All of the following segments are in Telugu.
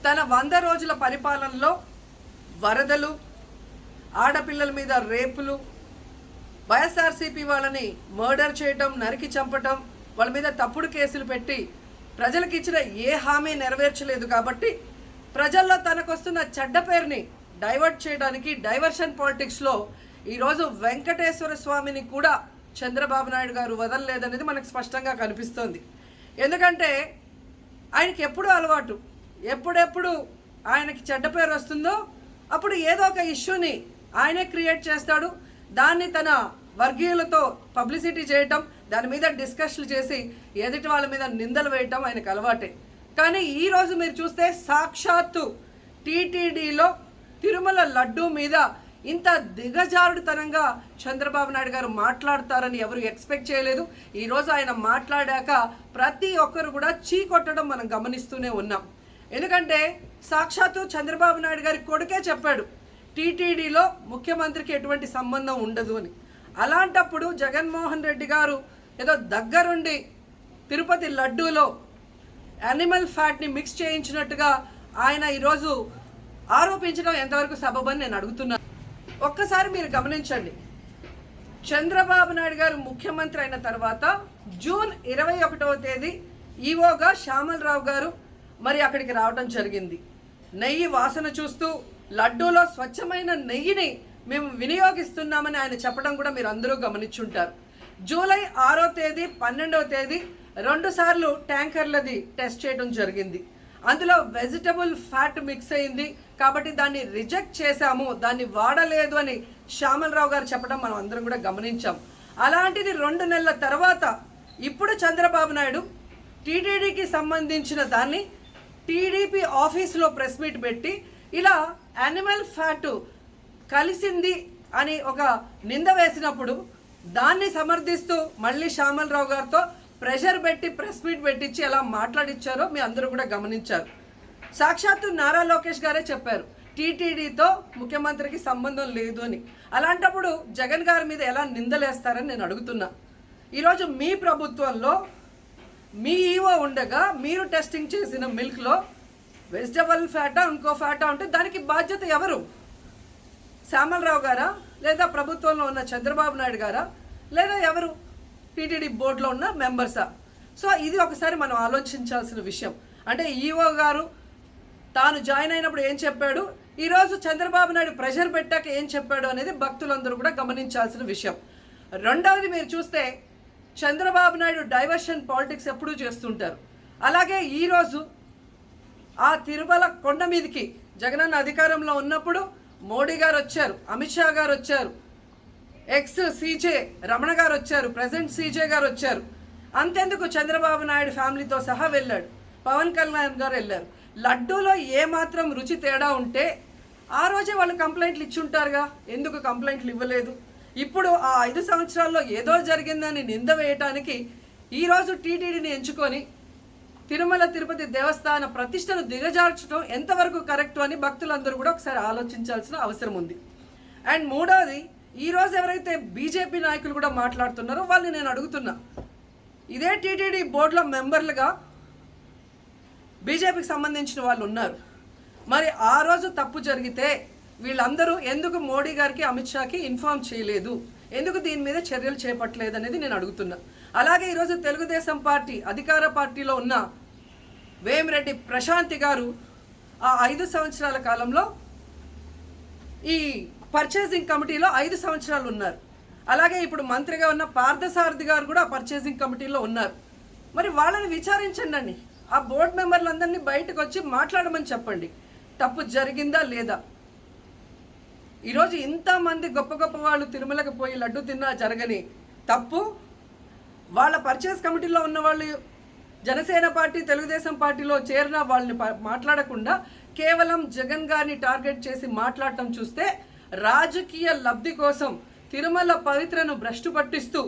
తన 100 రోజుల పరిపాలనలో వరదలు, ఆడపిల్లల మీద రేపులు, వైఎస్ఆర్సీపీ వాళ్ళని మర్డర్ చేయటం, నరికి చంపటం, వాళ్ళ మీద తప్పుడు కేసులు పెట్టి ప్రజలకు ఇచ్చిన ఏ హామీ నెరవేర్చలేదు. కాబట్టి ప్రజల్లో తనకొస్తున్న చెడ్డ పేరుని డైవర్ట్ చేయడానికి డైవర్షన్ పాలిటిక్స్లో ఈరోజు వెంకటేశ్వర స్వామిని కూడా చంద్రబాబు నాయుడు గారు వదలలేదనేది మనకు స్పష్టంగా కనిపిస్తోంది. ఎందుకంటే ఆయనకి ఎప్పుడూ అలవాటు, ఎప్పుడెప్పుడు ఆయనకి చెడ్డ పేరు వస్తుందో అప్పుడు ఏదో ఒక ఇష్యూని ఆయనే క్రియేట్ చేస్తాడు. దాన్ని తన వర్గీయులతో పబ్లిసిటీ చేయటం, దాని మీద డిస్కషన్లు చేసి ఎదుటి వాళ్ళ మీద నిందలు వేయటం ఆయనకు అలవాటే. కానీ ఈరోజు మీరు చూస్తే సాక్షాత్తు టీటీడీలో తిరుమల లడ్డూ మీద ఇంత దిగజారుడుతనంగా చంద్రబాబు నాయుడు గారు మాట్లాడతారని ఎవరు ఎక్స్పెక్ట్ చేయలేదు. ఈరోజు ఆయన మాట్లాడాక ప్రతి ఒక్కరు కూడా చీకొట్టడం మనం గమనిస్తూనే ఉన్నాం. ఎందుకంటే సాక్షాత్తు చంద్రబాబు నాయుడు గారి కొడుకే చెప్పాడు టీటీడీలో ముఖ్యమంత్రికి ఎటువంటి సంబంధం ఉండదు అని. అలాంటప్పుడు జగన్మోహన్ రెడ్డి గారు ఏదో దగ్గరుండి తిరుపతి లడ్డూలో యానిమల్ ఫ్యాట్ని మిక్స్ చేయించినట్టుగా ఆయన ఈరోజు ఆరోపించడం ఎంతవరకు సబబని నేను అడుగుతున్నాను. ఒక్కసారి మీరు గమనించండి, చంద్రబాబు నాయుడు గారు ముఖ్యమంత్రి అయిన తర్వాత జూన్ 21వ తేదీ ఈవోగా శ్యామలరావు గారు మరి అక్కడికి రావడం జరిగింది. నెయ్యి వాసన చూస్తూ లడ్డూలో స్వచ్ఛమైన నెయ్యిని మేము వినియోగిస్తున్నామని ఆయన చెప్పడం కూడా మీరు అందరూ గమనించుంటారు. జూలై 6వ తేదీ 12వ తేదీ 2 సార్లు ట్యాంకర్లది టెస్ట్ చేయడం జరిగింది. అందులో వెజిటబుల్ ఫ్యాట్ మిక్స్ అయింది కాబట్టి దాన్ని రిజెక్ట్ చేశాము, దాన్ని వాడలేదు అని శ్యామలరావు గారు చెప్పడం మనం అందరం కూడా గమనించాం. అలాంటిది 2 నెలల తర్వాత ఇప్పుడు చంద్రబాబు నాయుడు టీటీడీకి సంబంధించిన దాన్ని టీడీపీ ఆఫీస్లో ప్రెస్ మీట్ పెట్టి ఇలా యానిమల్ ఫ్యాట్ కలిసింది అని ఒక నింద వేసినప్పుడు దాన్ని సమర్థిస్తూ మళ్ళీ శ్యామలరావు గారితో ప్రెషర్ పెట్టి ప్రెస్ మీట్ పెట్టించి ఎలా మాట్లాడిచ్చారో మీ అందరూ కూడా గమనించారు. సాక్షాత్తు నారా లోకేష్ గారే చెప్పారు టీటీడీతో ముఖ్యమంత్రికి సంబంధం లేదు అని. అలాంటప్పుడు జగన్ గారి మీద ఎలా నిందలేస్తారని నేను అడుగుతున్నా. ఈరోజు మీ ప్రభుత్వంలో మీ ఈవో ఉండగా మీరు టెస్టింగ్ చేసిన మిల్క్లో వెజిటబుల్ ఫ్యాటా ఇంకో ఫ్యాటా ఉంటే దానికి బాధ్యత ఎవరు? శ్యామలరావు గారా, లేదా ప్రభుత్వంలో ఉన్న చంద్రబాబు నాయుడు గారా, లేదా ఎవరు టీటీడీ బోర్డులో ఉన్న మెంబర్సా? సో ఇది ఒకసారి మనం ఆలోచించాల్సిన విషయం. అంటే ఈవో గారు తాను జాయిన్ అయినప్పుడు ఏం చెప్పాడు, ఈరోజు చంద్రబాబు నాయుడు ప్రెషర్ పెట్టాక ఏం చెప్పాడు అనేది భక్తులందరూ కూడా గమనించాల్సిన విషయం. రెండవది మీరు చూస్తే చంద్రబాబు నాయుడు డైవర్షన్ పాలిటిక్స్ ఎప్పుడూ చేస్తుంటారు. అలాగే ఈరోజు ఆ తిరుమల కొండ మీదకి జగనన్న అధికారంలో ఉన్నప్పుడు మోడీ గారు వచ్చారు, అమిత్ షా గారు వచ్చారు, ఎక్స్ సీజే రమణ గారు వచ్చారు, ప్రెసెంట్ సీజే గారు వచ్చారు. అంతెందుకు చంద్రబాబు నాయుడు ఫ్యామిలీతో సహా వెళ్ళాడు, పవన్ కళ్యాణ్ గారు వెళ్ళారు. లడ్డూలో ఏమాత్రం రుచి తేడా ఉంటే ఆ రోజే వాళ్ళు కంప్లైంట్లు ఇచ్చుంటారుగా, ఎందుకు కంప్లైంట్లు ఇవ్వలేదు? ఇప్పుడు ఆ 5 సంవత్సరాల్లో ఏదో జరిగిందని నింద వేయటానికి ఈరోజు టీటీడీని ఎంచుకొని తిరుమల తిరుపతి దేవస్థాన ప్రతిష్టను దిగజార్చడం ఎంతవరకు కరెక్టు అని భక్తులందరూ కూడా ఒకసారి ఆలోచించాల్సిన అవసరం ఉంది. అండ్ మూడవది, ఈరోజు ఎవరైతే బీజేపీ నాయకులు కూడా మాట్లాడుతున్నారో వాళ్ళని నేను అడుగుతున్నా, ఇదే టీటీడీ బోర్డులో మెంబర్లుగా బీజేపీకి సంబంధించిన వాళ్ళు ఉన్నారు. మరి ఆ రోజు తప్పు జరిగితే వీళ్ళందరూ ఎందుకు మోడీ గారికి అమిత్ షాకి ఇన్ఫార్మ్ చేయలేదు, ఎందుకు దీని మీద చర్యలు చేపట్టలేదు అనేది నేను అడుగుతున్నా. అలాగే ఈరోజు తెలుగుదేశం పార్టీ అధికార పార్టీలో ఉన్న వేమిరెడ్డి ప్రశాంతి గారు ఆ 5 సంవత్సరాల కాలంలో ఈ పర్చేసింగ్ కమిటీలో 5 సంవత్సరాలు ఉన్నారు. అలాగే ఇప్పుడు మంత్రిగా ఉన్న పార్థసారథి గారు కూడా పర్చేసింగ్ కమిటీలో ఉన్నారు. మరి వాళ్ళని విచారించండి అండి, ఆ బోర్డు మెంబర్లందరినీ బయటకు వచ్చి మాట్లాడమని చెప్పండి, తప్పు జరిగిందా లేదా. ఈరోజు ఇంతమంది గొప్ప గొప్ప వాళ్ళు తిరుమలకు పోయి లడ్డు తిన్నా జరగని తప్పు వాళ్ళ పర్చేస్ కమిటీలో ఉన్న వాళ్ళు జనసేన పార్టీ తెలుగుదేశం పార్టీలో చేరిన వాళ్ళని మాట్లాడకుండా కేవలం జగన్ గారిని టార్గెట్ చేసి మాట్లాడటం చూస్తే రాజకీయ లబ్ధి కోసం తిరుమల పవిత్రను భ్రష్టు పట్టిస్తూ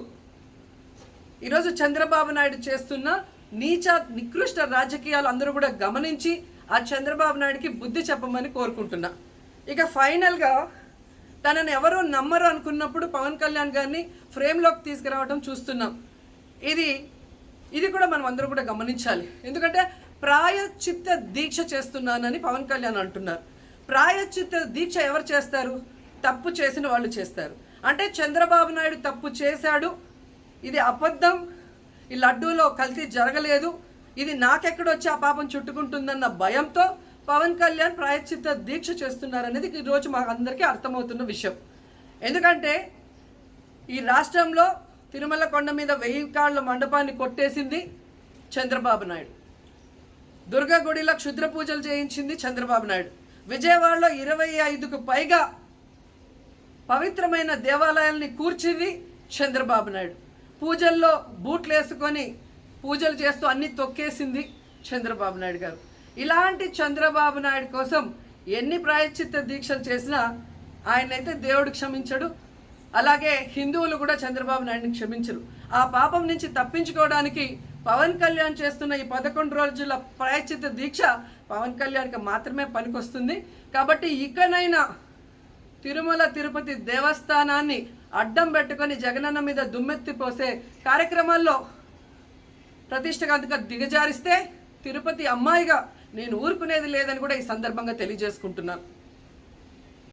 ఈరోజు చంద్రబాబు నాయుడు చేస్తున్న నీచ నికృష్ట రాజకీయాలు అందరూ కూడా గమనించి ఆ చంద్రబాబు నాయుడికి బుద్ధి చెప్పమని కోరుకుంటున్నా. ఇక ఫైనల్గా తనని ఎవరో నమ్మరు అనుకున్నప్పుడు పవన్ కళ్యాణ్ గారిని ఫ్రేమ్లోకి తీసుకురావడం చూస్తున్నాం. ఇది కూడా మనం అందరూ కూడా గమనించాలి. ఎందుకంటే ప్రాయశ్చిత్త దీక్ష చేస్తున్నానని పవన్ కళ్యాణ్ అంటున్నారు. ప్రాయశ్చిత్త దీక్ష ఎవరు చేస్తారు? తప్పు చేసిన వాళ్ళు చేస్తారు. అంటే చంద్రబాబు నాయుడు తప్పు చేశాడు, ఇది అబద్ధం, ఈ లడ్డూలో కల్తీ జరగలేదు, ఇది నాకెక్కడొచ్చి ఆ పాపం చుట్టుకుంటుందన్న భయంతో పవన్ కళ్యాణ్ ప్రాయశ్చిత్త దీక్ష చేస్తున్నారనేది ఈరోజు మాకు అందరికీ అర్థమవుతున్న విషయం. ఎందుకంటే ఈ రాష్ట్రంలో తిరుమల కొండ మీద 1000 కాళ్ళ మండపాన్ని కొట్టేసింది చంద్రబాబు నాయుడు. దుర్గా గుడిలో క్షుద్ర పూజలు చేయించింది చంద్రబాబు నాయుడు. విజయవాడలో 25కు పైగా పవిత్రమైన దేవాలయాల్ని కూర్చింది చంద్రబాబు నాయుడు. పూజల్లో బూట్లు వేసుకొని పూజలు చేస్తూ అన్ని తొక్కేసింది చంద్రబాబు నాయుడు గారు. ఇలాంటి చంద్రబాబు నాయుడు కోసం ఎన్ని ప్రాయశ్చిత్త దీక్షలు చేసినా ఆయనైతే దేవుడు క్షమించడు, అలాగే హిందువులు కూడా చంద్రబాబు నాయుడిని క్షమించరు. ఆ పాపం నుంచి తప్పించుకోవడానికి పవన్ కళ్యాణ్ చేస్తున్న ఈ 11 రోజుల ప్రాయశ్చిత్త దీక్ష పవన్ కళ్యాణ్కి మాత్రమే పనికొస్తుంది. కాబట్టి ఇకనైనా తిరుమల తిరుపతి దేవస్థానాన్ని అడ్డం పెట్టుకొని జగనన్న మీద దుమ్మెత్తి పోసే కార్యక్రమాల్లో ప్రతిష్టగా దిగజారిస్తే తిరుపతి అమ్మాయిగా నేను ఊరుకునేది లేదని కూడా ఈ సందర్భంగా తెలియజేసుకుంటున్నాను.